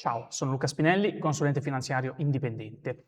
Ciao, sono Luca Spinelli, consulente finanziario indipendente.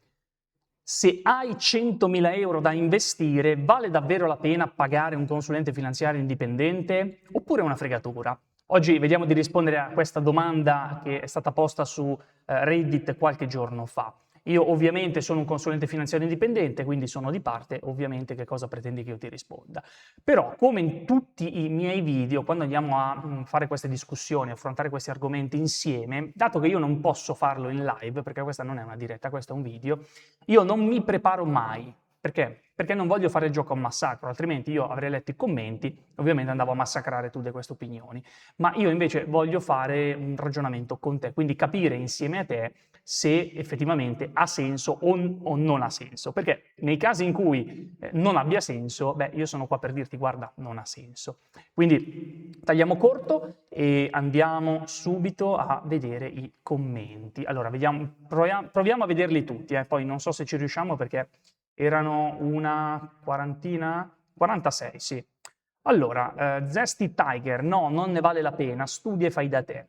Se hai 100.000 euro da investire, vale davvero la pena pagare un consulente finanziario indipendente oppure è una fregatura? Oggi vediamo di rispondere a questa domanda che è stata posta su Reddit qualche giorno fa. Io ovviamente sono un consulente finanziario indipendente, quindi sono di parte, ovviamente che cosa pretendi che io ti risponda? Però, come in tutti i miei video, quando andiamo a fare queste discussioni, affrontare questi argomenti insieme, dato che io non posso farlo in live, perché questa non è una diretta, questo è un video, io non mi preparo mai. Perché? Perché non voglio fare il gioco a un massacro, altrimenti io avrei letto i commenti, ovviamente andavo a massacrare tutte queste opinioni. Ma io invece voglio fare un ragionamento con te, quindi capire insieme a te se effettivamente ha senso o non ha senso. Perché nei casi in cui non abbia senso, beh, io sono qua per dirti, guarda, non ha senso. Quindi tagliamo corto e andiamo subito a vedere i commenti. Allora, proviamo a vederli tutti, poi non so se ci riusciamo perché erano una quarantina, 46, sì. Allora, Zesty Tiger, no, non ne vale la pena, studia e fai da te.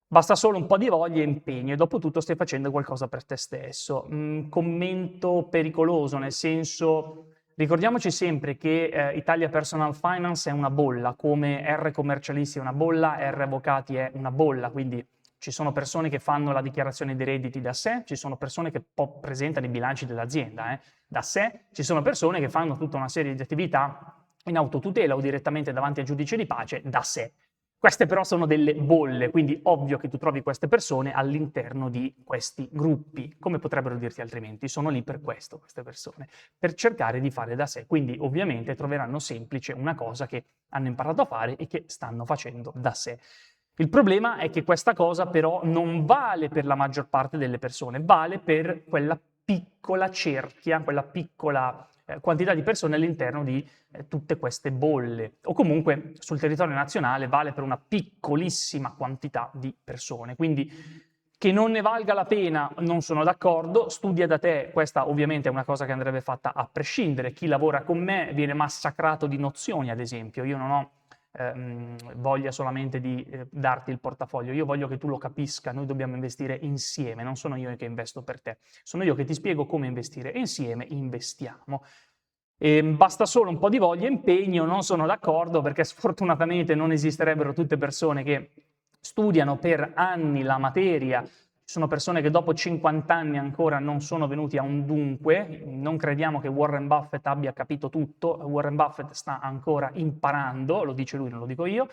Basta solo un po' di voglia e impegno e dopo tutto stai facendo qualcosa per te stesso. Commento pericoloso, nel senso, ricordiamoci sempre che Italia Personal Finance è una bolla, come R Commercialisti è una bolla, R Avvocati è una bolla, quindi ci sono persone che fanno la dichiarazione dei redditi da sé, ci sono persone che presentano i bilanci dell'azienda da sé, ci sono persone che fanno tutta una serie di attività in autotutela o direttamente davanti al giudice di pace da sé. Queste però sono delle bolle, quindi ovvio che tu trovi queste persone all'interno di questi gruppi. Come potrebbero dirti altrimenti? Sono lì per questo, queste persone, per cercare di fare da sé. Quindi ovviamente troveranno semplice una cosa che hanno imparato a fare e che stanno facendo da sé. Il problema è che questa cosa però non vale per la maggior parte delle persone, vale per quella piccola cerchia, quella piccola quantità di persone all'interno di tutte queste bolle, o comunque sul territorio nazionale vale per una piccolissima quantità di persone. Quindi che non ne valga la pena non sono d'accordo, studia da te, questa ovviamente è una cosa che andrebbe fatta a prescindere. Chi lavora con me viene massacrato di nozioni, ad esempio, io non ho voglia solamente di darti il portafoglio, io voglio che tu lo capisca, noi dobbiamo investire insieme, non sono io che investo per te, sono io che ti spiego come investire e insieme investiamo. Basta solo un po' di voglia e impegno, non sono d'accordo perché sfortunatamente non esisterebbero tutte persone che studiano per anni la materia, ci sono persone che dopo 50 anni ancora non sono venuti a un dunque, non crediamo che Warren Buffett abbia capito tutto, Warren Buffett sta ancora imparando, lo dice lui, non lo dico io,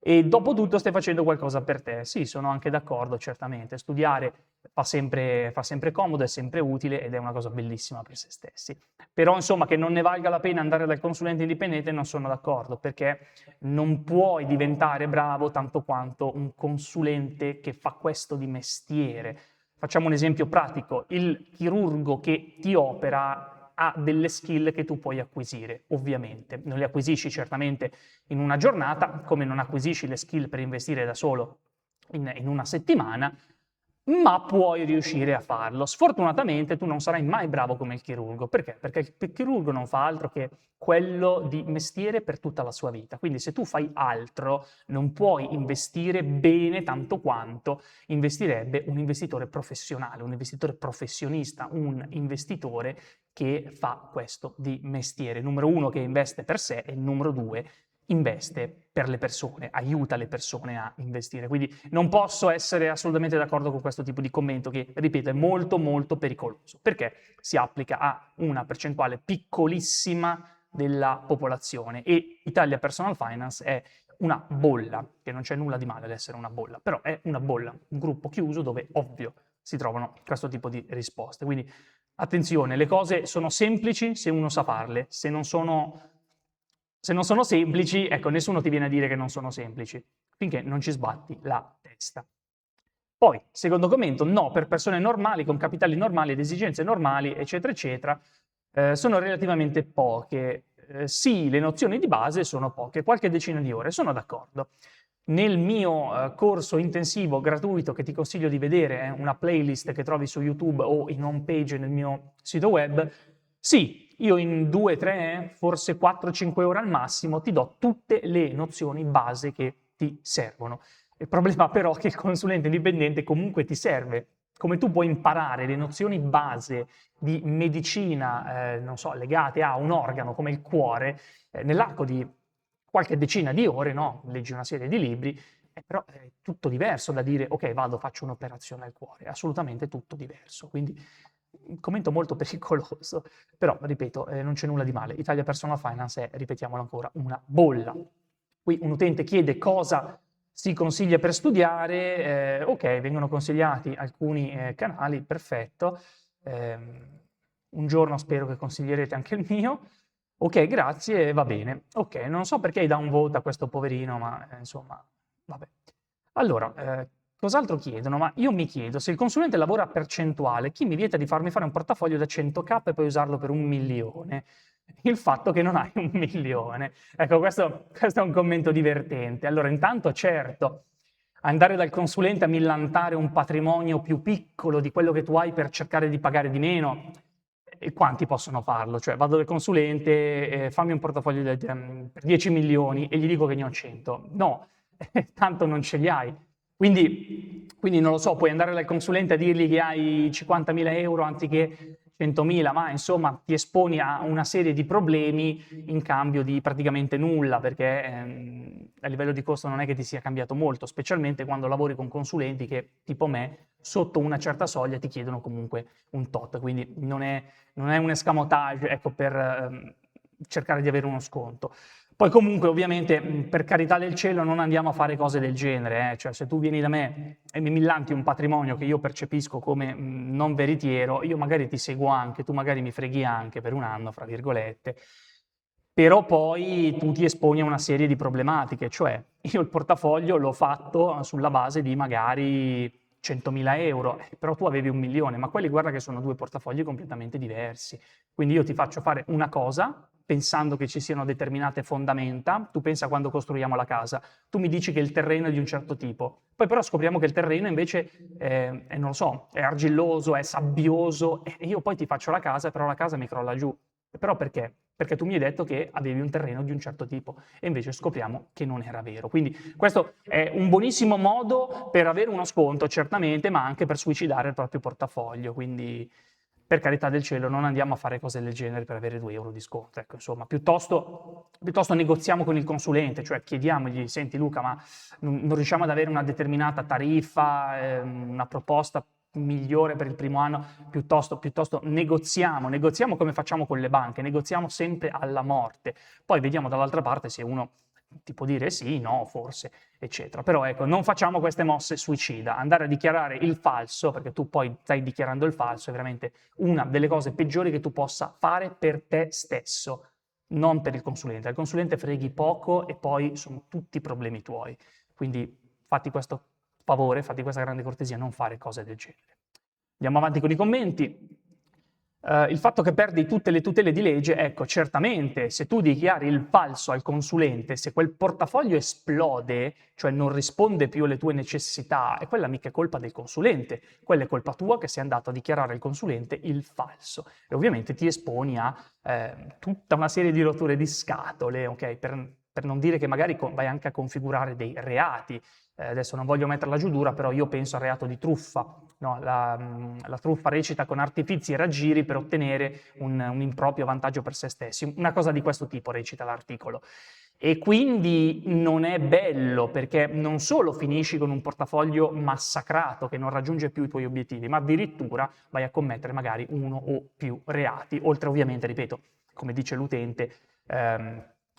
e dopo tutto stai facendo qualcosa per te. Sì, sono anche d'accordo, certamente, studiare fa sempre comodo, è sempre utile ed è una cosa bellissima per se stessi. Però insomma che non ne valga la pena andare dal consulente indipendente non sono d'accordo, perché non puoi diventare bravo tanto quanto un consulente che fa questo di mestiere. Facciamo un esempio pratico, il chirurgo che ti opera ha delle skill che tu puoi acquisire, ovviamente. Non le acquisisci certamente in una giornata, come non acquisisci le skill per investire da solo in una settimana, ma puoi riuscire a farlo. Sfortunatamente tu non sarai mai bravo come il chirurgo. Perché? Perché il chirurgo non fa altro che quello di mestiere per tutta la sua vita. Quindi se tu fai altro, non puoi investire bene tanto quanto investirebbe un investitore professionale, un investitore professionista, un investitore che fa questo di mestiere. Numero uno, che investe per sé, e numero due, investe per le persone, aiuta le persone a investire. Quindi non posso essere assolutamente d'accordo con questo tipo di commento che, ripeto, è molto molto pericoloso, perché si applica a una percentuale piccolissima della popolazione e Italia Personal Finance è una bolla, che non c'è nulla di male ad essere una bolla, però è una bolla, un gruppo chiuso dove ovvio si trovano questo tipo di risposte. Quindi attenzione, le cose sono semplici se uno sa farle, se non sono semplici, ecco, nessuno ti viene a dire che non sono semplici, finché non ci sbatti la testa. Poi, secondo commento, no, per persone normali, con capitali normali ed esigenze normali, eccetera, eccetera, sono relativamente poche. Sì, le nozioni di base sono poche, qualche decina di ore, sono d'accordo. Nel mio corso intensivo gratuito che ti consiglio di vedere, è una playlist che trovi su YouTube o in home page nel mio sito web, sì, io in 2, 3, forse 4, 5 ore al massimo ti do tutte le nozioni base che ti servono. Il problema però è che il consulente indipendente comunque ti serve. Come tu puoi imparare le nozioni base di medicina, non so, legate a un organo come il cuore, nell'arco di qualche decina di ore, no? Leggi una serie di libri, però è tutto diverso da dire ok, vado, faccio un'operazione al cuore, è assolutamente tutto diverso. Quindi un commento molto pericoloso, però ripeto, non c'è nulla di male. Italia Personal Finance è, ripetiamolo ancora, una bolla. Qui un utente chiede cosa si consiglia per studiare, ok, vengono consigliati alcuni canali, perfetto. Un giorno spero che consiglierete anche il mio. Ok, grazie, va bene. Ok, non so perché dà un voto a questo poverino, ma insomma, vabbè. Allora, cos'altro chiedono? Ma io mi chiedo, se il consulente lavora a percentuale, chi mi vieta di farmi fare un portafoglio da 100k e poi usarlo per 1.000.000? Il fatto che non hai 1.000.000. Ecco, questo è un commento divertente. Allora, intanto, certo, andare dal consulente a millantare un patrimonio più piccolo di quello che tu hai per cercare di pagare di meno, e quanti possono farlo? Cioè, vado dal consulente, fammi un portafoglio per 10 milioni e gli dico che ne ho 100. No, tanto non ce li hai. Quindi non lo so, puoi andare dal consulente a dirgli che hai 50.000 euro anziché 100.000, ma insomma ti esponi a una serie di problemi in cambio di praticamente nulla, perché a livello di costo non è che ti sia cambiato molto, specialmente quando lavori con consulenti che, tipo me, sotto una certa soglia ti chiedono comunque un tot, quindi non è un escamotage, ecco, per cercare di avere uno sconto. Poi comunque ovviamente per carità del cielo non andiamo a fare cose del genere, cioè se tu vieni da me e mi millanti un patrimonio che io percepisco come non veritiero, io magari ti seguo anche, tu magari mi freghi anche per un anno, fra virgolette, però poi tu ti esponi a una serie di problematiche, cioè io il portafoglio l'ho fatto sulla base di magari 100.000 euro, però tu avevi 1.000.000, ma quelli guarda che sono due portafogli completamente diversi. Quindi io ti faccio fare una cosa pensando che ci siano determinate fondamenta, tu pensa quando costruiamo la casa, tu mi dici che il terreno è di un certo tipo, poi però scopriamo che il terreno invece non lo so, è argilloso, è sabbioso, e io poi ti faccio la casa, però la casa mi crolla giù. Però perché? Perché tu mi hai detto che avevi un terreno di un certo tipo e invece scopriamo che non era vero. Quindi questo è un buonissimo modo per avere uno sconto, certamente, ma anche per suicidare il proprio portafoglio. Quindi, per carità del cielo, non andiamo a fare cose del genere per avere 2 euro di sconto. Ecco, insomma, piuttosto negoziamo con il consulente, cioè chiediamogli, senti Luca, ma non riusciamo ad avere una determinata tariffa, una proposta migliore per il primo anno, piuttosto negoziamo come facciamo con le banche, negoziamo sempre alla morte. Poi vediamo dall'altra parte se uno ti può dire sì, no, forse, eccetera. Però ecco, non facciamo queste mosse suicida. Andare a dichiarare il falso, perché tu poi stai dichiarando il falso, è veramente una delle cose peggiori che tu possa fare per te stesso, non per il consulente. Al consulente freghi poco e poi sono tutti problemi tuoi. Quindi fatti questo favore, fatti questa grande cortesia, non fare cose del genere. Andiamo avanti con i commenti. Il fatto che perdi tutte le tutele di legge, ecco, certamente se tu dichiari il falso al consulente, se quel portafoglio esplode, cioè non risponde più alle tue necessità, e quella mica è colpa del consulente, quella è colpa tua che sei andato a dichiarare al consulente il falso. E ovviamente ti esponi a tutta una serie di rotture di scatole, ok? Per non dire che magari vai anche a configurare dei reati. Adesso non voglio metterla giù dura, però io penso al reato di truffa. No, la truffa recita con artifizi e raggiri per ottenere un improprio vantaggio per se stessi. Una cosa di questo tipo recita l'articolo. E quindi non è bello, perché non solo finisci con un portafoglio massacrato che non raggiunge più i tuoi obiettivi, ma addirittura vai a commettere magari uno o più reati, oltre ovviamente, ripeto, come dice l'utente,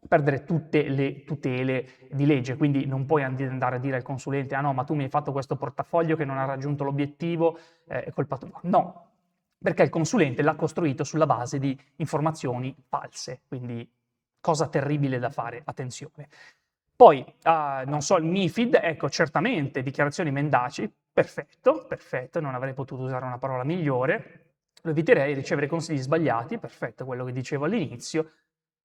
perdere tutte le tutele di legge, quindi non puoi andare a dire al consulente ah no, ma tu mi hai fatto questo portafoglio che non ha raggiunto l'obiettivo, è colpa tua. No, perché il consulente l'ha costruito sulla base di informazioni false, quindi cosa terribile da fare, attenzione. Poi, non so, il MiFID, ecco, certamente, dichiarazioni mendaci, perfetto, non avrei potuto usare una parola migliore, lo eviterei, ricevere consigli sbagliati, perfetto, quello che dicevo all'inizio.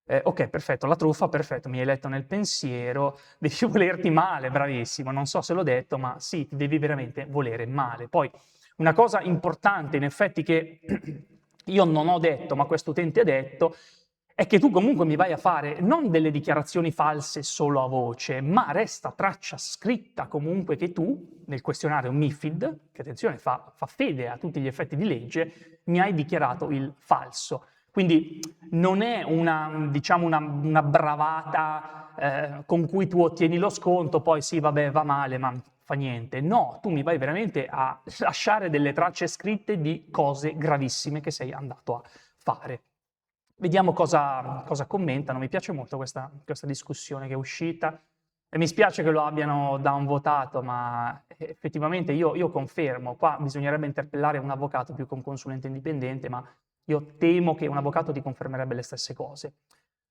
Ok, perfetto, la truffa, perfetto, mi hai letto nel pensiero, devi volerti male, bravissimo, non so se l'ho detto, ma sì, ti devi veramente volere male. Poi, una cosa importante, in effetti, che io non ho detto, ma questo utente ha detto, è che tu comunque mi vai a fare non delle dichiarazioni false solo a voce, ma resta traccia scritta comunque che tu, nel questionario MiFID, che attenzione fa fede a tutti gli effetti di legge, mi hai dichiarato il falso. Quindi non è diciamo una bravata con cui tu ottieni lo sconto, poi sì, vabbè, va male, ma fa niente. No, tu mi vai veramente a lasciare delle tracce scritte di cose gravissime che sei andato a fare. Vediamo cosa commentano. Mi piace molto questa discussione che è uscita. E mi spiace che lo abbiano downvotato, ma effettivamente io confermo. Qua bisognerebbe interpellare un avvocato più che un consulente indipendente, ma io temo che un avvocato ti confermerebbe le stesse cose.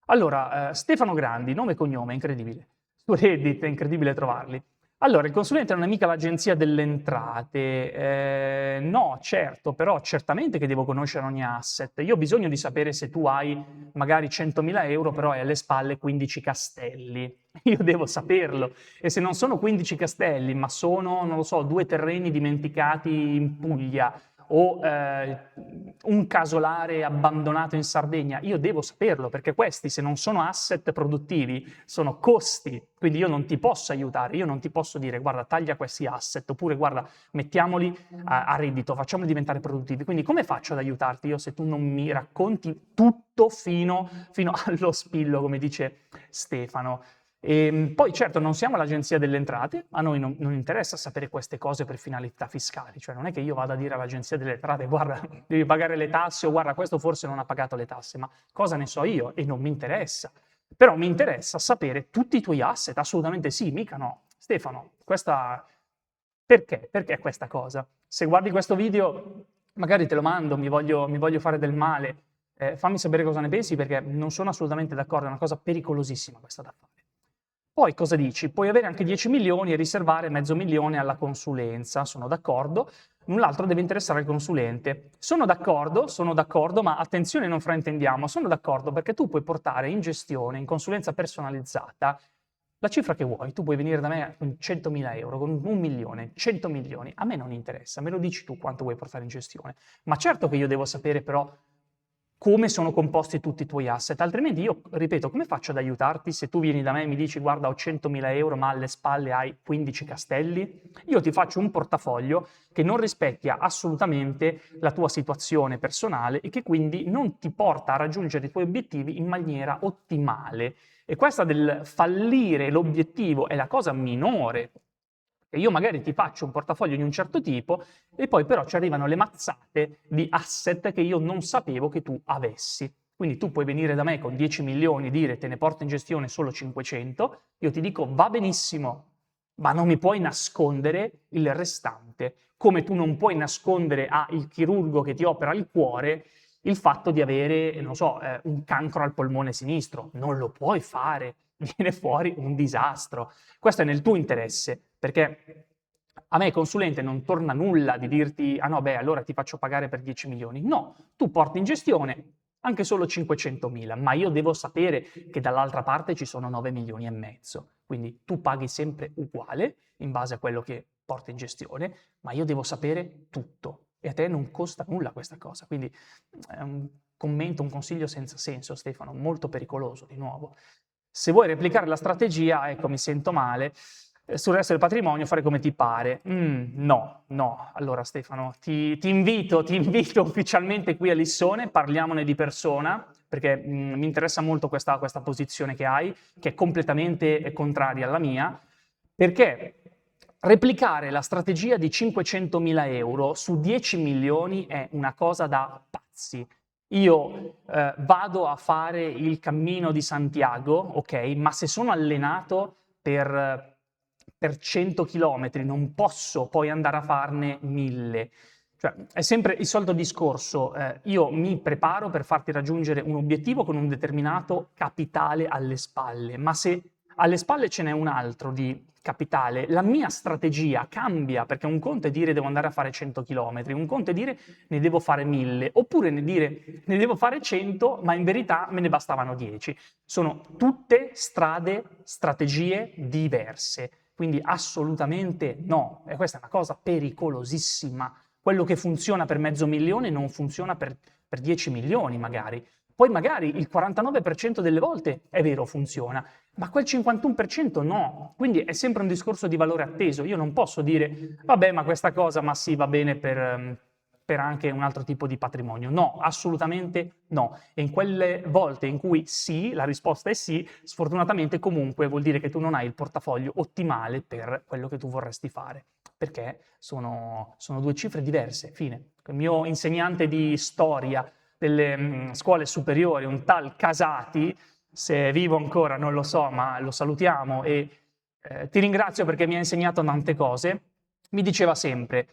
Allora, Stefano Grandi, nome e cognome, incredibile. Su Reddit è incredibile trovarli. Allora, il consulente non è mica l'agenzia delle entrate. No, certo, però certamente che devo conoscere ogni asset. Io ho bisogno di sapere se tu hai magari 100.000 euro, però hai alle spalle 15 castelli. Io devo saperlo. E se non sono 15 castelli, ma sono, non lo so, 2 terreni dimenticati in Puglia, o un casolare abbandonato in Sardegna, io devo saperlo, perché questi, se non sono asset produttivi, sono costi, quindi io non ti posso aiutare, io non ti posso dire guarda taglia questi asset, oppure guarda mettiamoli a reddito, facciamoli diventare produttivi. Quindi come faccio ad aiutarti io se tu non mi racconti tutto fino allo spillo, come dice Stefano? E poi certo non siamo l'agenzia delle entrate, a noi non interessa sapere queste cose per finalità fiscali, cioè non è che io vada a dire all'agenzia delle entrate guarda devi pagare le tasse o guarda questo forse non ha pagato le tasse, ma cosa ne so io? E non mi interessa. Però mi interessa sapere tutti i tuoi asset, assolutamente sì, mica no. Stefano, perché? Perché questa cosa? Se guardi questo video magari te lo mando, mi voglio fare del male, fammi sapere cosa ne pensi perché non sono assolutamente d'accordo, è una cosa pericolosissima questa da fare. Poi cosa dici? Puoi avere anche 10 milioni e riservare $500.000 alla consulenza, sono d'accordo, null'altro deve interessare il consulente. Sono d'accordo, ma attenzione, non fraintendiamo, sono d'accordo perché tu puoi portare in gestione, in consulenza personalizzata, la cifra che vuoi. Tu puoi venire da me con 100.000 euro, con 1 milione, 100 milioni, a me non interessa, me lo dici tu quanto vuoi portare in gestione. Ma certo che io devo sapere però come sono composti tutti i tuoi asset, altrimenti io, ripeto, come faccio ad aiutarti se tu vieni da me e mi dici guarda ho 100.000 euro ma alle spalle hai 15 castelli? Io ti faccio un portafoglio che non rispecchia assolutamente la tua situazione personale e che quindi non ti porta a raggiungere i tuoi obiettivi in maniera ottimale. E questa del fallire l'obiettivo è la cosa minore. E io magari ti faccio un portafoglio di un certo tipo e poi però ci arrivano le mazzate di asset che io non sapevo che tu avessi. Quindi tu puoi venire da me con 10 milioni e dire te ne porto in gestione solo 500, io ti dico va benissimo, ma non mi puoi nascondere il restante, come tu non puoi nascondere al chirurgo che ti opera il cuore il fatto di avere, non so, un cancro al polmone sinistro. Non lo puoi fare, viene fuori un disastro. Questo è nel tuo interesse, perché a me consulente non torna nulla di dirti ah no, beh, allora ti faccio pagare per 10 milioni. No, tu porti in gestione anche solo 500.000, ma io devo sapere che dall'altra parte ci sono 9 milioni e mezzo. Quindi tu paghi sempre uguale in base a quello che porti in gestione, ma io devo sapere tutto e a te non costa nulla questa cosa. Quindi è un commento, un consiglio senza senso, Stefano, molto pericoloso di nuovo. Se vuoi replicare la strategia, ecco, mi sento male, sul resto del patrimonio fare come ti pare. No. Allora Stefano, ti invito ufficialmente qui a Lissone, parliamone di persona, perché mi interessa molto questa posizione che hai, che è completamente contraria alla mia, perché replicare la strategia di 500.000 euro su 10 milioni è una cosa da pazzi. Io vado a fare il cammino di Santiago, ok, ma se sono allenato per 100 chilometri non posso poi andare a farne 1000. Cioè, è sempre il solito discorso, io mi preparo per farti raggiungere un obiettivo con un determinato capitale alle spalle, ma se alle spalle ce n'è un altro di capitale, la mia strategia cambia, perché un conto è dire devo andare a fare 100 km, un conto è dire ne devo fare 1000, oppure dire ne devo fare 100, ma in verità me ne bastavano 10. Sono tutte strategie diverse, quindi assolutamente no, e questa è una cosa pericolosissima. Quello che funziona per 500.000 non funziona per 10 milioni magari. Poi magari il 49% delle volte è vero, funziona, ma quel 51% no. Quindi è sempre un discorso di valore atteso. Io non posso dire, vabbè, ma questa cosa, ma sì, va bene per anche un altro tipo di patrimonio. No, assolutamente no. E in quelle volte in cui sì, la risposta è sì, sfortunatamente comunque vuol dire che tu non hai il portafoglio ottimale per quello che tu vorresti fare, perché sono due cifre diverse, fine. Il mio insegnante di storia delle scuole superiori, un tal Casati, se è vivo ancora non lo so, ma lo salutiamo e ti ringrazio perché mi ha insegnato tante cose, mi diceva sempre,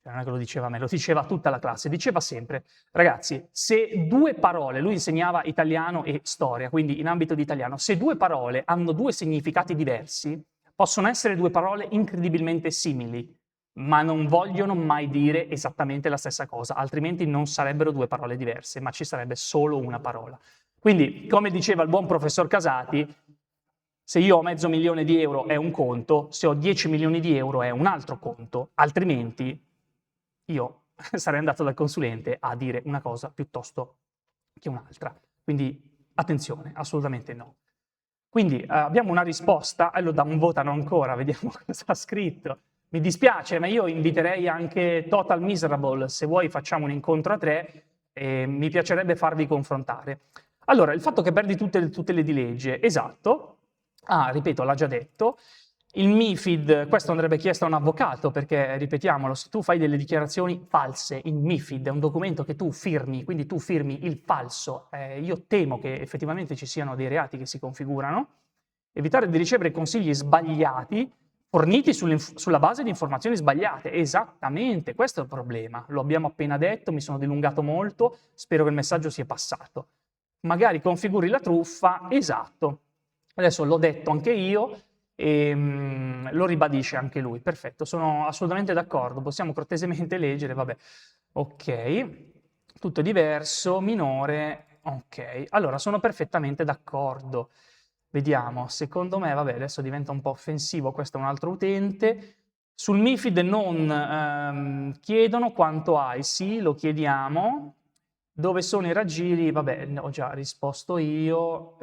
non è che lo diceva a me, lo diceva a tutta la classe, diceva sempre, ragazzi, se due parole, lui insegnava italiano e storia, quindi in ambito di italiano, se due parole hanno due significati diversi, possono essere due parole incredibilmente simili, ma non vogliono mai dire esattamente la stessa cosa, altrimenti non sarebbero due parole diverse, ma ci sarebbe solo una parola. Quindi, come diceva il buon professor Casati, se io ho €500.000 è un conto, se ho 10 milioni di euro è un altro conto, altrimenti io sarei andato dal consulente a dire una cosa piuttosto che un'altra. Quindi attenzione, assolutamente no. Quindi abbiamo una risposta, allora non votano ancora, vediamo cosa ha scritto. Mi dispiace, ma io inviterei anche Total Miserable, se vuoi facciamo un incontro a 3 e mi piacerebbe farvi confrontare. Allora, il fatto che perdi tutte le di legge, esatto, ripeto, l'ha già detto, il MiFID, questo andrebbe chiesto a un avvocato perché, ripetiamolo, se tu fai delle dichiarazioni false, il MiFID è un documento che tu firmi, quindi tu firmi il falso, io temo che effettivamente ci siano dei reati che si configurano, evitare di ricevere consigli sbagliati forniti sulla base di informazioni sbagliate. Esattamente, questo è il problema. Lo abbiamo appena detto, mi sono dilungato molto, spero che il messaggio sia passato. Magari configuri la truffa, esatto. Adesso l'ho detto anche io e lo ribadisce anche lui. Perfetto, sono assolutamente d'accordo. Possiamo cortesemente leggere, vabbè. Ok, tutto è diverso, minore, ok. Allora, sono perfettamente d'accordo. Vediamo, secondo me, vabbè, adesso diventa un po' offensivo, questo è un altro utente. Sul MiFID non chiedono quanto hai, sì, lo chiediamo. Dove sono i raggiri? Vabbè, ho già risposto io.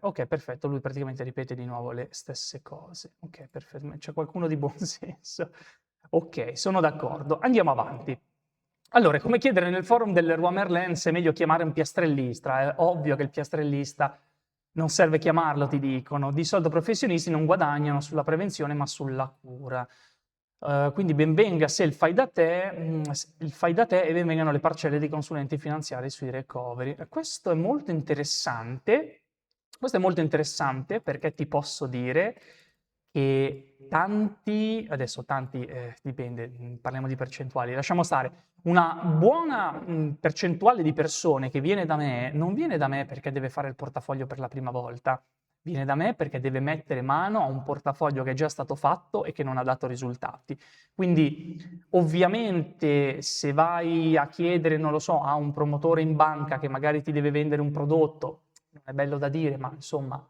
Ok, perfetto, lui praticamente ripete di nuovo le stesse cose. Ok, perfetto, c'è qualcuno di buon senso. Ok, sono d'accordo. Andiamo avanti. Allora, è come chiedere nel forum del Leroy Merlin se è meglio chiamare un piastrellista. È ovvio che il piastrellista non serve chiamarlo, ti dicono. Di solito professionisti non guadagnano sulla prevenzione ma sulla cura. Quindi ben venga se il fai da te e ben vengano le parcelle dei consulenti finanziari sui recovery. Questo è molto interessante. Questo è molto interessante perché ti posso dire che adesso tanti, dipende, parliamo di percentuali, lasciamo stare. Una buona percentuale di persone che viene da me, non viene da me perché deve fare il portafoglio per la prima volta, viene da me perché deve mettere mano a un portafoglio che è già stato fatto e che non ha dato risultati. Quindi ovviamente se vai a chiedere, non lo so, a un promotore in banca che magari ti deve vendere un prodotto, non è bello da dire, ma insomma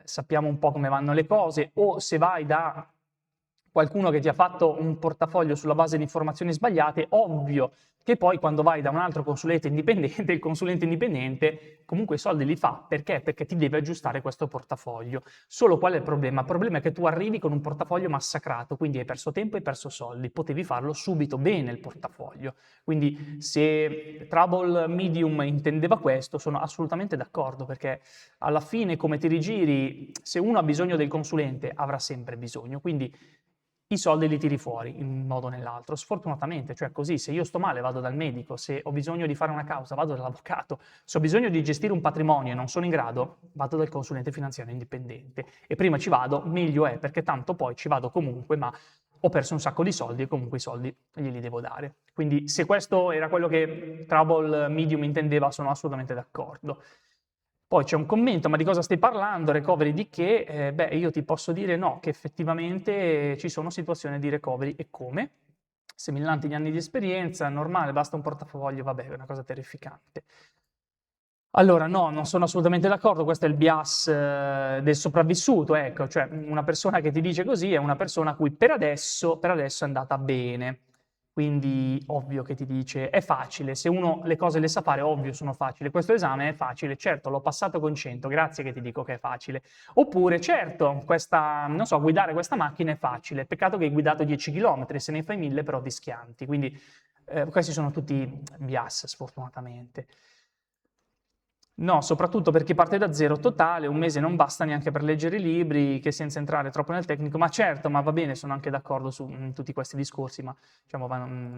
sappiamo un po' come vanno le cose, o se vai da qualcuno che ti ha fatto un portafoglio sulla base di informazioni sbagliate, ovvio che poi quando vai da un altro consulente indipendente, il consulente indipendente comunque i soldi li fa. Perché? Perché ti deve aggiustare questo portafoglio. Solo qual è il problema? Il problema è che tu arrivi con un portafoglio massacrato, quindi hai perso tempo e hai perso soldi. Potevi farlo subito bene il portafoglio. Quindi se Trouble Medium intendeva questo, sono assolutamente d'accordo, perché alla fine come ti rigiri, se uno ha bisogno del consulente avrà sempre bisogno. Quindi i soldi li tiri fuori in un modo o nell'altro, sfortunatamente, cioè così, se io sto male vado dal medico, se ho bisogno di fare una causa vado dall'avvocato, se ho bisogno di gestire un patrimonio e non sono in grado vado dal consulente finanziario indipendente e prima ci vado meglio è, perché tanto poi ci vado comunque, ma ho perso un sacco di soldi e comunque i soldi glieli devo dare. Quindi se questo era quello che Trouble Medium intendeva sono assolutamente d'accordo. Poi c'è un commento, ma di cosa stai parlando? Recovery di che? Beh, io ti posso dire no, che effettivamente ci sono situazioni di recovery e come? Se millanti gli anni di esperienza, normale, basta un portafoglio, vabbè, è una cosa terrificante. Allora, no, non sono assolutamente d'accordo, questo è il bias del sopravvissuto, ecco, cioè una persona che ti dice così è una persona a cui per adesso è andata bene. Quindi ovvio che ti dice è facile, se uno le cose le sa fare, ovvio sono facili. Questo esame è facile, certo, l'ho passato con 100, grazie che ti dico che è facile. Oppure, certo, non so, guidare questa macchina è facile, peccato che hai guidato 10 km, se ne fai 1000 però di schianti. Quindi questi sono tutti bias, sfortunatamente. No, soprattutto per chi parte da zero totale, un mese non basta neanche per leggere i libri, che senza entrare troppo nel tecnico, ma certo, ma va bene, sono anche d'accordo su tutti questi discorsi, ma diciamo,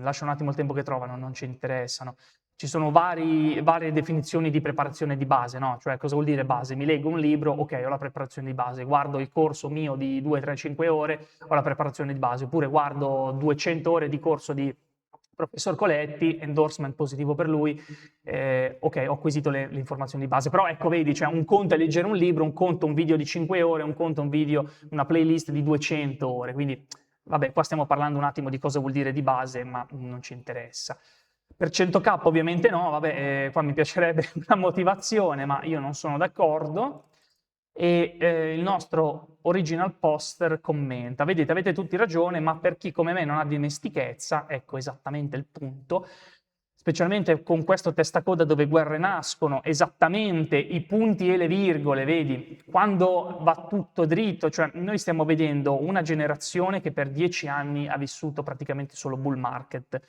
lascia un attimo il tempo che trovano, non ci interessano. Ci sono varie definizioni di preparazione di base, no? Cioè, cosa vuol dire base? Mi leggo un libro, ok, ho la preparazione di base, guardo il corso mio di 2, 3, 5 ore, ho la preparazione di base, oppure guardo 200 ore di corso di professor Coletti, endorsement positivo per lui, ok, ho acquisito le informazioni di base, però ecco, vedi, cioè un conto è leggere un libro, un conto un video di 5 ore, un conto un video, una playlist di 200 ore, quindi vabbè, qua stiamo parlando un attimo di cosa vuol dire di base, ma non ci interessa. Per 100k ovviamente no, vabbè, qua mi piacerebbe una motivazione, ma io non sono d'accordo. E il nostro original poster commenta, vedete, avete tutti ragione, ma per chi come me non ha dimestichezza, ecco esattamente il punto, specialmente con questo testacoda dove guerre nascono, esattamente i punti e le virgole, vedi, quando va tutto dritto, cioè noi stiamo vedendo una generazione che per 10 anni ha vissuto praticamente solo bull market,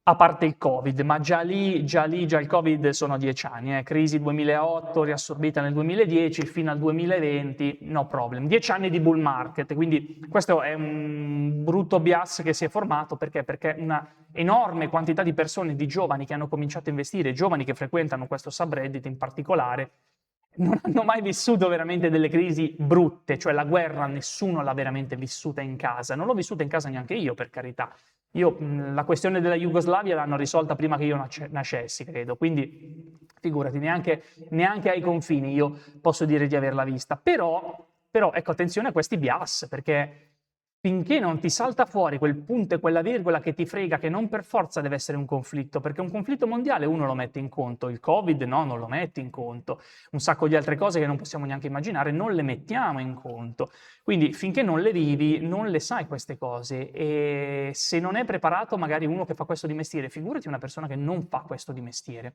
a parte il Covid, ma già il Covid sono 10 anni, crisi 2008, riassorbita nel 2010, fino al 2020, no problem. 10 anni di bull market, quindi questo è un brutto bias che si è formato, perché? Perché una enorme quantità di persone, di giovani che hanno cominciato a investire, giovani che frequentano questo subreddit in particolare, non hanno mai vissuto veramente delle crisi brutte, cioè la guerra nessuno l'ha veramente vissuta in casa, non l'ho vissuta in casa neanche io, per carità. Io la questione della Jugoslavia l'hanno risolta prima che io nascessi, credo, quindi figurati, neanche ai confini io posso dire di averla vista. Però ecco, attenzione a questi bias, perché finché non ti salta fuori quel punto e quella virgola che ti frega, che non per forza deve essere un conflitto, perché un conflitto mondiale uno lo mette in conto, il Covid no, non lo mette in conto, un sacco di altre cose che non possiamo neanche immaginare non le mettiamo in conto. Quindi finché non le vivi non le sai queste cose, e se non è preparato magari uno che fa questo di mestiere, figurati una persona che non fa questo di mestiere.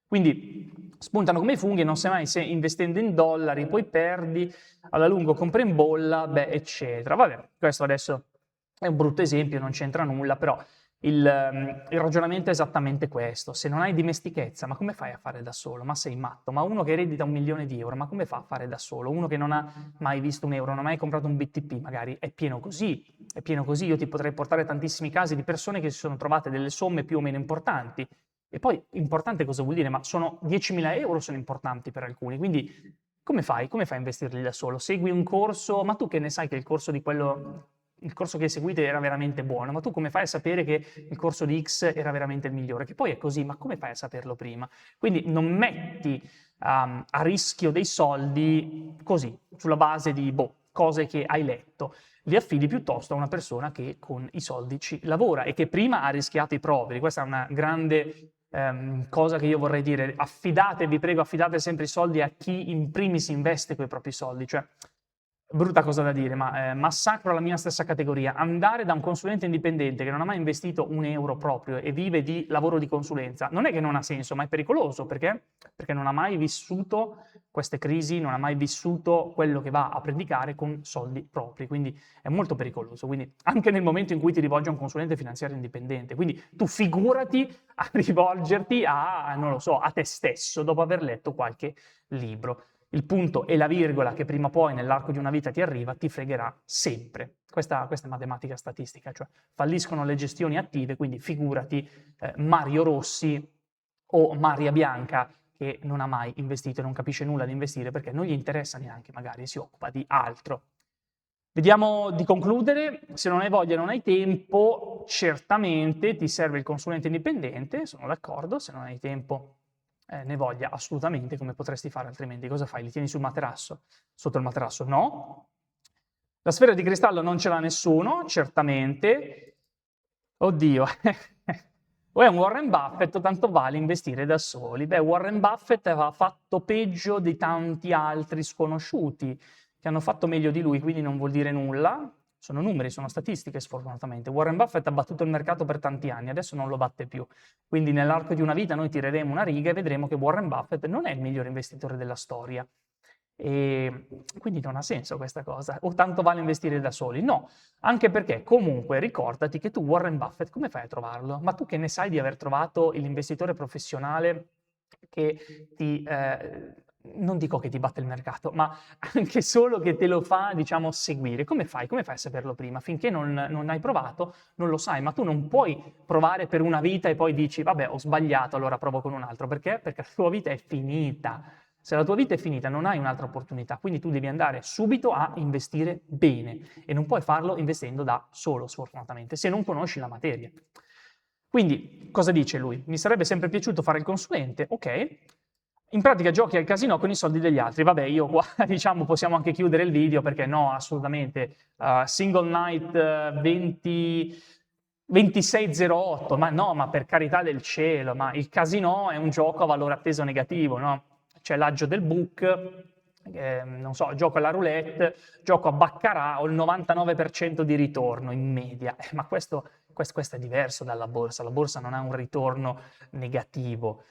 Quindi spuntano come i funghi, non sai mai se investendo in dollari poi perdi, alla lungo compri in bolla, beh, eccetera. Vabbè, questo adesso è un brutto esempio, non c'entra nulla, però il ragionamento è esattamente questo. Se non hai dimestichezza, ma come fai a fare da solo? Ma sei matto? Ma uno che eredita 1 milione di euro, ma come fa a fare da solo? Uno che non ha mai visto un euro, non ha mai comprato un BTP, magari è pieno così, è pieno così. Io ti potrei portare tantissimi casi di persone che si sono trovate delle somme più o meno importanti. E poi importante cosa vuol dire? Ma sono 10.000 euro, sono importanti per alcuni, quindi come fai? Come fai a investirli da solo? Segui un corso, ma tu che ne sai che il corso che hai seguito era veramente buono, ma tu come fai a sapere che il corso di X era veramente il migliore? Che poi è così, ma come fai a saperlo prima? Quindi non metti a rischio dei soldi così, sulla base di cose che hai letto. Li affidi piuttosto a una persona che con i soldi ci lavora e che prima ha rischiato i propri. Questa è una grande cosa che io vorrei dire: vi prego, affidate sempre i soldi a chi in primis investe quei propri soldi, cioè brutta cosa da dire, ma massacro la mia stessa categoria. Andare da un consulente indipendente che non ha mai investito un euro proprio e vive di lavoro di consulenza, non è che non ha senso, ma è pericoloso, perché non ha mai vissuto queste crisi, non ha mai vissuto quello che va a predicare con soldi propri, quindi è molto pericoloso. Quindi anche nel momento in cui ti rivolgi a un consulente finanziario indipendente, quindi tu figurati a rivolgerti non lo so, a te stesso dopo aver letto qualche libro. Il punto e la virgola che prima o poi nell'arco di una vita ti arriva ti fregherà sempre. Questa è matematica statistica, cioè falliscono le gestioni attive, quindi figurati Mario Rossi o Maria Bianca, che non ha mai investito e non capisce nulla di investire perché non gli interessa neanche, magari si occupa di altro. Vediamo di concludere. Se non hai voglia, non hai tempo, certamente ti serve il consulente indipendente, sono d'accordo. Se non hai tempo, ne voglia, assolutamente, come potresti fare altrimenti? Cosa fai? Li tieni sul materasso? Sotto il materasso? No. La sfera di cristallo non ce l'ha nessuno, certamente. Oddio, o è un Warren Buffett, tanto vale investire da soli. Beh, Warren Buffett aveva fatto peggio di tanti altri sconosciuti che hanno fatto meglio di lui, quindi non vuol dire nulla. sono numeri, sono statistiche sfortunatamente. Warren Buffett ha battuto il mercato per tanti anni, adesso non lo batte più. Quindi nell'arco di una vita noi tireremo una riga e vedremo che Warren Buffett non è il migliore investitore della storia. E quindi non ha senso questa cosa, o tanto vale investire da soli? No, anche perché comunque ricordati che tu Warren Buffett come fai a trovarlo? Ma tu che ne sai di aver trovato l'investitore professionale che ti, non dico che ti batte il mercato, ma anche solo che te lo fa, diciamo, seguire? Come fai? Come fai a saperlo prima? Finché non hai provato, non lo sai, ma tu non puoi provare per una vita e poi dici, vabbè, ho sbagliato, allora provo con un altro. Perché? Perché la tua vita è finita. Se la tua vita è finita, non hai un'altra opportunità, quindi tu devi andare subito a investire bene e non puoi farlo investendo da solo, sfortunatamente, se non conosci la materia. Quindi, cosa dice lui? Mi sarebbe sempre piaciuto fare il consulente, ok, in pratica giochi al casino con i soldi degli altri. Vabbè, io qua, diciamo, possiamo anche chiudere il video perché no, assolutamente, single night 2608, ma no, ma per carità del cielo, ma il casino è un gioco a valore atteso negativo, no? C'è l'aggio del book, non so, gioco alla roulette, gioco a baccarat, ho il 99% di ritorno in media, ma questo è diverso dalla borsa, la borsa non ha un ritorno negativo.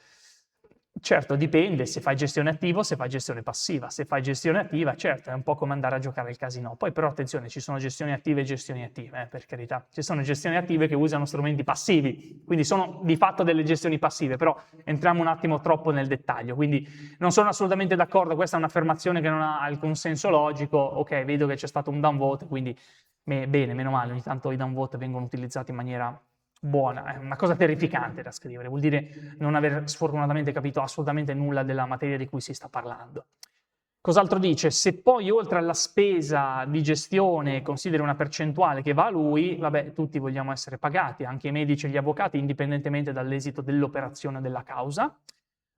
Certo, dipende se fai gestione attiva o se fai gestione passiva. Se fai gestione attiva, certo, è un po' come andare a giocare al casino. Poi però attenzione, ci sono gestioni attive e gestioni attive, per carità. Ci sono gestioni attive che usano strumenti passivi, quindi sono di fatto delle gestioni passive, però entriamo un attimo troppo nel dettaglio. Quindi non sono assolutamente d'accordo, questa è un'affermazione che non ha alcun senso logico. Ok, vedo che c'è stato un downvote, quindi bene, meno male, ogni tanto i downvote vengono utilizzati in maniera buona, è una cosa terrificante da scrivere, vuol dire non aver sfortunatamente capito assolutamente nulla della materia di cui si sta parlando. Cos'altro dice? Se poi oltre alla spesa di gestione consideri una percentuale che va a lui, vabbè, tutti vogliamo essere pagati, anche i medici e gli avvocati, indipendentemente dall'esito dell'operazione della causa.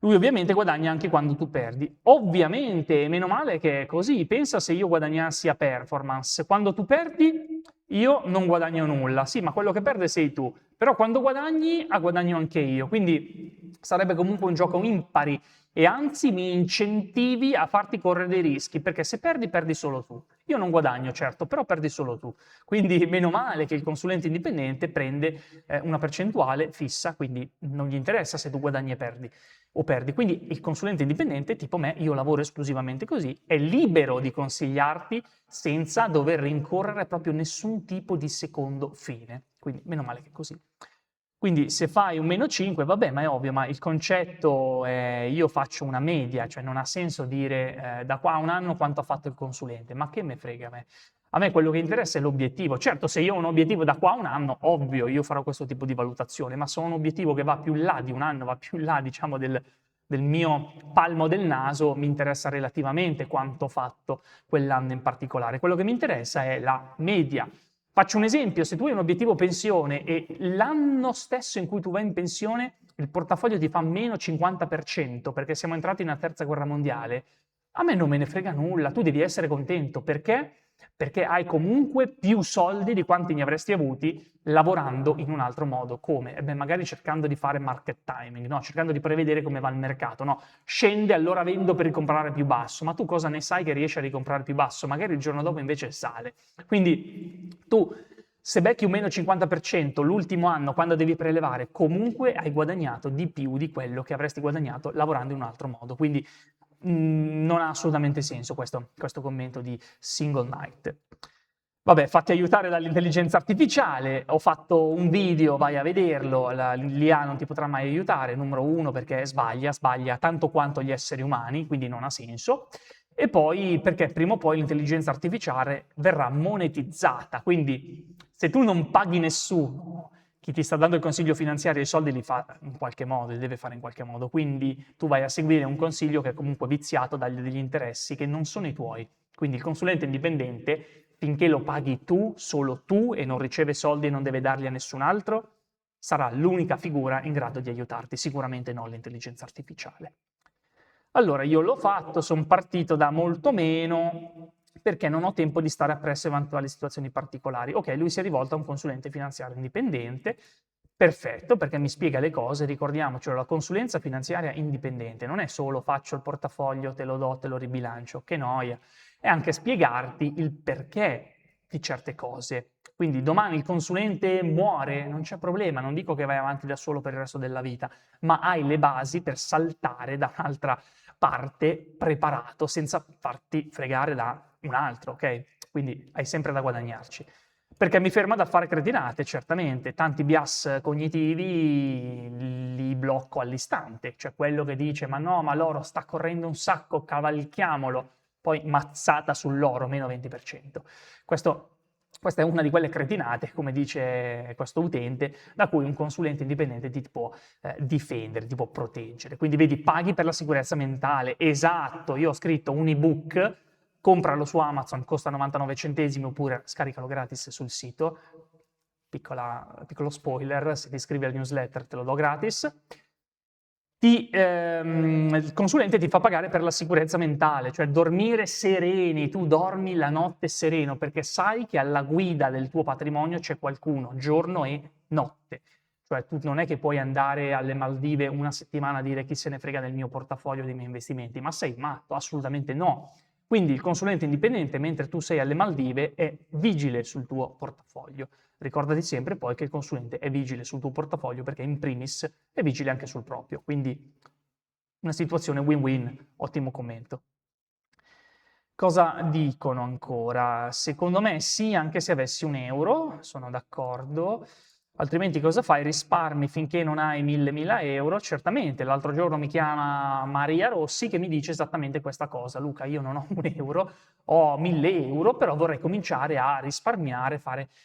Lui ovviamente guadagna anche quando tu perdi. Ovviamente, meno male che è così. Pensa se io guadagnassi a performance. Quando tu perdi, io non guadagno nulla. Sì, ma quello che perde sei tu. Però quando guadagni, guadagno anche io. Quindi sarebbe comunque un gioco impari e anzi mi incentivi a farti correre dei rischi, perché se perdi, perdi solo tu. Io non guadagno, certo, però perdi solo tu. Quindi meno male che il consulente indipendente prende una percentuale fissa, quindi non gli interessa se tu guadagni o perdi. Quindi il consulente indipendente, tipo me, io lavoro esclusivamente così, è libero di consigliarti senza dover rincorrere proprio nessun tipo di secondo fine. Quindi meno male che è così. Quindi se fai un meno 5, vabbè, ma è ovvio, ma il concetto è io faccio una media, cioè non ha senso dire da qua a un anno quanto ha fatto il consulente, ma che me frega a me? A me quello che interessa è l'obiettivo. Certo, se io ho un obiettivo da qua a un anno, ovvio, io farò questo tipo di valutazione, ma se ho un obiettivo che va più in là di un anno, va più in là, diciamo, del mio palmo del naso, mi interessa relativamente quanto ho fatto quell'anno in particolare. Quello che mi interessa è la media. Faccio un esempio, se tu hai un obiettivo pensione e l'anno stesso in cui tu vai in pensione il portafoglio ti fa meno 50% perché siamo entrati nella terza guerra mondiale, a me non me ne frega nulla, tu devi essere contento. Perché? Perché hai comunque più soldi di quanti ne avresti avuti lavorando in un altro modo. Come? E beh, magari cercando di fare market timing, no? Cercando di prevedere come va il mercato. No? Scende, allora vendo per ricomprare più basso. Ma tu cosa ne sai che riesci a ricomprare più basso? Magari il giorno dopo invece sale. Quindi tu, se becchi un meno 50% l'ultimo anno quando devi prelevare, comunque hai guadagnato di più di quello che avresti guadagnato lavorando in un altro modo. Quindi non ha assolutamente senso questo commento di single night. Vabbè, fatti aiutare dall'intelligenza artificiale, ho fatto un video, vai a vederlo, l'IA non ti potrà mai aiutare, numero 1 perché sbaglia tanto quanto gli esseri umani, quindi non ha senso, e poi perché prima o poi l'intelligenza artificiale verrà monetizzata, quindi se tu non paghi nessuno, chi ti sta dando il consiglio finanziario i soldi li fa in qualche modo, li deve fare in qualche modo, quindi tu vai a seguire un consiglio che è comunque viziato dagli interessi che non sono i tuoi. Quindi il consulente indipendente, finché lo paghi tu, solo tu, e non riceve soldi e non deve darli a nessun altro, sarà l'unica figura in grado di aiutarti, sicuramente non l'intelligenza artificiale. Allora, io l'ho fatto, sono partito da molto meno, perché non ho tempo di stare appresso eventuali situazioni particolari. Ok, lui si è rivolto a un consulente finanziario indipendente, perfetto, perché mi spiega le cose, ricordiamocelo, la consulenza finanziaria indipendente non è solo faccio il portafoglio, te lo do, te lo ribilancio, che noia, è anche spiegarti il perché di certe cose. Quindi domani il consulente muore, non c'è problema, non dico che vai avanti da solo per il resto della vita, ma hai le basi per saltare da un'altra parte preparato senza farti fregare da un altro, ok? Quindi hai sempre da guadagnarci. Perché mi ferma dal fare cretinate, certamente. Tanti bias cognitivi li blocco all'istante. Cioè quello che dice, ma no, ma l'oro sta correndo un sacco, cavalchiamolo. Poi mazzata sull'oro, meno 20%. Questa è una di quelle cretinate, come dice questo utente, da cui un consulente indipendente ti può difendere, ti può proteggere. Quindi vedi, paghi per la sicurezza mentale. Esatto, io ho scritto un ebook, compralo su Amazon, costa 99 centesimi, oppure scaricalo gratis sul sito. Piccolo spoiler, se ti iscrivi al newsletter te lo do gratis. Il consulente ti fa pagare per la sicurezza mentale, cioè dormire sereni, tu dormi la notte sereno perché sai che alla guida del tuo patrimonio c'è qualcuno, giorno e notte. Cioè tu non è che puoi andare alle Maldive una settimana a dire chi se ne frega del mio portafoglio, dei miei investimenti, ma sei matto? Assolutamente no. Quindi il consulente indipendente, mentre tu sei alle Maldive, è vigile sul tuo portafoglio. Ricordati sempre poi che il consulente è vigile sul tuo portafoglio perché in primis è vigile anche sul proprio. Quindi una situazione win-win, ottimo commento. Cosa dicono ancora? Secondo me sì, anche se avessi €1, sono d'accordo. Altrimenti cosa fai? Risparmi finché non hai 1000 euro? Certamente, l'altro giorno mi chiama Maria Rossi che mi dice esattamente questa cosa. Luca, io non ho €1, ho 1000 euro, però vorrei cominciare a risparmiare,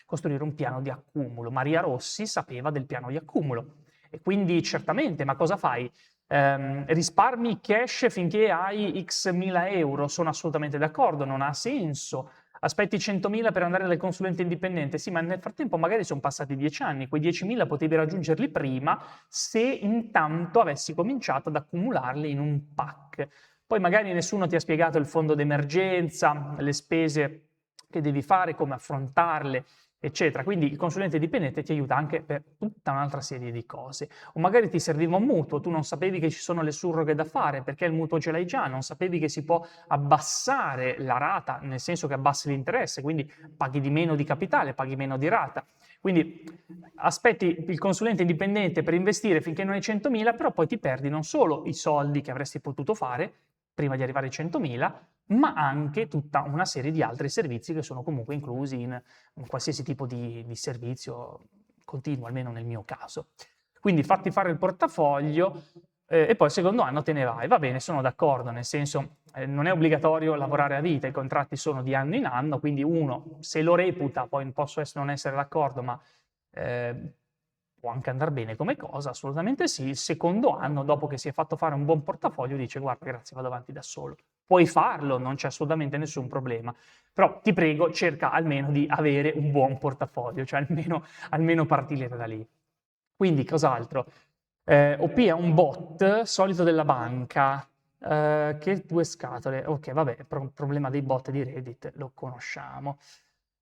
costruire un piano di accumulo. Maria Rossi sapeva del piano di accumulo. E quindi certamente, ma cosa fai? Risparmi cash finché hai X mila euro? Sono assolutamente d'accordo, non ha senso. Aspetti 100.000 per andare dal consulente indipendente, sì, ma nel frattempo magari sono passati 10 anni, quei 10.000 potevi raggiungerli prima se intanto avessi cominciato ad accumularli in un pack. Poi magari nessuno ti ha spiegato il fondo d'emergenza, le spese che devi fare, come affrontarle, eccetera. Quindi il consulente dipendente ti aiuta anche per tutta un'altra serie di cose. O magari ti serviva un mutuo, tu non sapevi che ci sono le surroghe da fare perché il mutuo ce l'hai già, non sapevi che si può abbassare la rata, nel senso che abbassi l'interesse, quindi paghi di meno di capitale, paghi meno di rata. Quindi aspetti il consulente indipendente per investire finché non hai 100.000, però poi ti perdi non solo i soldi che avresti potuto fare prima di arrivare ai 100.000, ma anche tutta una serie di altri servizi che sono comunque inclusi in qualsiasi tipo di servizio continuo, almeno nel mio caso. Quindi fatti fare il portafoglio e poi il secondo anno te ne vai. Va bene, sono d'accordo, nel senso non è obbligatorio lavorare a vita, i contratti sono di anno in anno, quindi uno se lo reputa, poi posso non essere d'accordo, ma può anche andare bene come cosa, assolutamente sì. Il secondo anno, dopo che si è fatto fare un buon portafoglio, dice guarda grazie, vado avanti da solo. Puoi farlo, non c'è assolutamente nessun problema, però ti prego cerca almeno di avere un buon portafoglio, cioè almeno partire da lì. Quindi cos'altro? OP è un bot solito della banca, che 2 scatole. Ok, vabbè, problema dei bot di Reddit, lo conosciamo.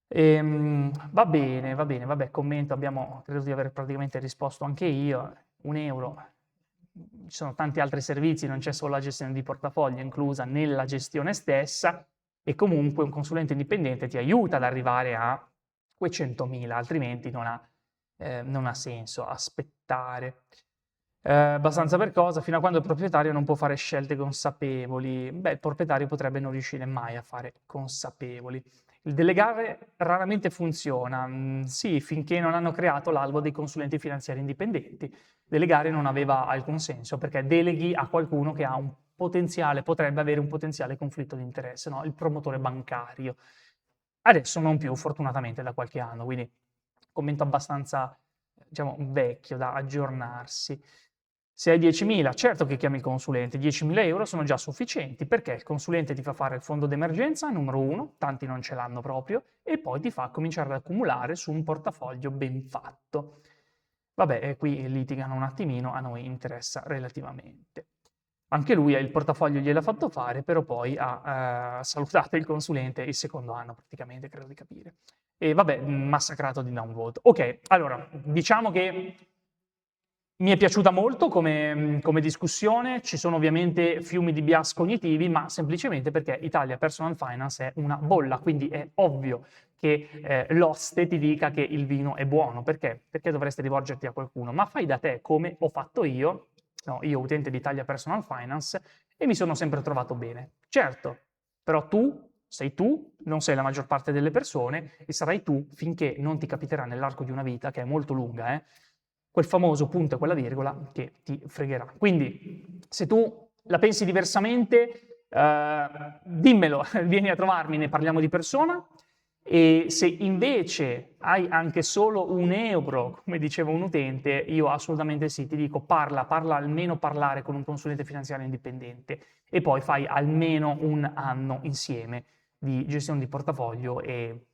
Va bene, vabbè, commento, credo di aver praticamente risposto anche io. €1, ci sono tanti altri servizi, non c'è solo la gestione di portafoglio inclusa nella gestione stessa, e comunque un consulente indipendente ti aiuta ad arrivare a quei 100.000, altrimenti non ha senso aspettare. Abbastanza per cosa? Fino a quando il proprietario non può fare scelte consapevoli. Beh, il proprietario potrebbe non riuscire mai a fare consapevoli. Il delegare raramente funziona, sì, finché non hanno creato l'albo dei consulenti finanziari indipendenti. Delegare non aveva alcun senso, perché deleghi a qualcuno che ha potrebbe avere un potenziale conflitto di interesse, no? Il promotore bancario. Adesso non più, fortunatamente, da qualche anno, quindi commento abbastanza, diciamo, vecchio da aggiornarsi. Se hai 10.000, certo che chiami il consulente, 10.000 euro sono già sufficienti, perché il consulente ti fa fare il fondo d'emergenza, numero 1, tanti non ce l'hanno proprio, e poi ti fa cominciare ad accumulare su un portafoglio ben fatto. Vabbè, qui litigano un attimino, a noi interessa relativamente. Anche lui il portafoglio gliel'ha fatto fare, però poi ha salutato il consulente il secondo anno praticamente, credo di capire. E vabbè, massacrato di downvote. Ok, allora, diciamo che mi è piaciuta molto come discussione, ci sono ovviamente fiumi di bias cognitivi, ma semplicemente perché Italia Personal Finance è una bolla, quindi è ovvio che l'oste ti dica che il vino è buono. Perché? Perché dovresti rivolgerti a qualcuno? Ma fai da te, come ho fatto io, no, io utente di Italia Personal Finance, e mi sono sempre trovato bene. Certo, però sei tu, non sei la maggior parte delle persone, e sarai tu finché non ti capiterà nell'arco di una vita, che è molto lunga, quel famoso punto e quella virgola che ti fregherà. Quindi, se tu la pensi diversamente, dimmelo, vieni a trovarmi, ne parliamo di persona. E se invece hai anche solo €1, come diceva un utente, io assolutamente sì, ti dico parla almeno parlare con un consulente finanziario indipendente e poi fai almeno un anno insieme di gestione di portafoglio e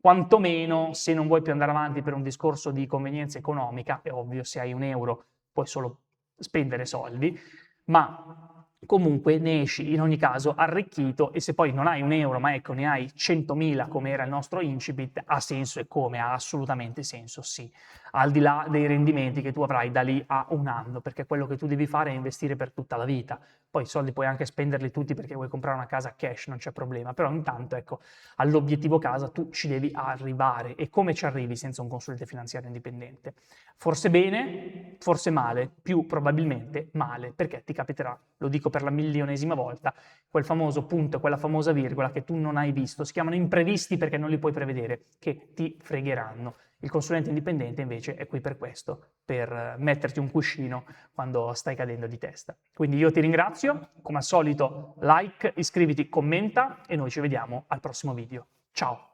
quantomeno, se non vuoi più andare avanti per un discorso di convenienza economica, è ovvio, se hai €1 puoi solo spendere soldi, ma comunque ne esci in ogni caso arricchito, e se poi non hai €1, ma ecco ne hai 100.000 come era il nostro incipit, ha senso, e come? Ha assolutamente senso, sì. Al di là dei rendimenti che tu avrai da lì a un anno, perché quello che tu devi fare è investire per tutta la vita. Poi i soldi puoi anche spenderli tutti perché vuoi comprare una casa cash, non c'è problema, però intanto ecco, all'obiettivo casa tu ci devi arrivare. E come ci arrivi senza un consulente finanziario indipendente? Forse bene, forse male, più probabilmente male, perché ti capiterà, lo dico per la milionesima volta, quel famoso punto e quella famosa virgola che tu non hai visto, si chiamano imprevisti perché non li puoi prevedere, che ti fregheranno. Il consulente indipendente invece è qui per questo, per metterti un cuscino quando stai cadendo di testa. Quindi io ti ringrazio, come al solito like, iscriviti, commenta e noi ci vediamo al prossimo video. Ciao!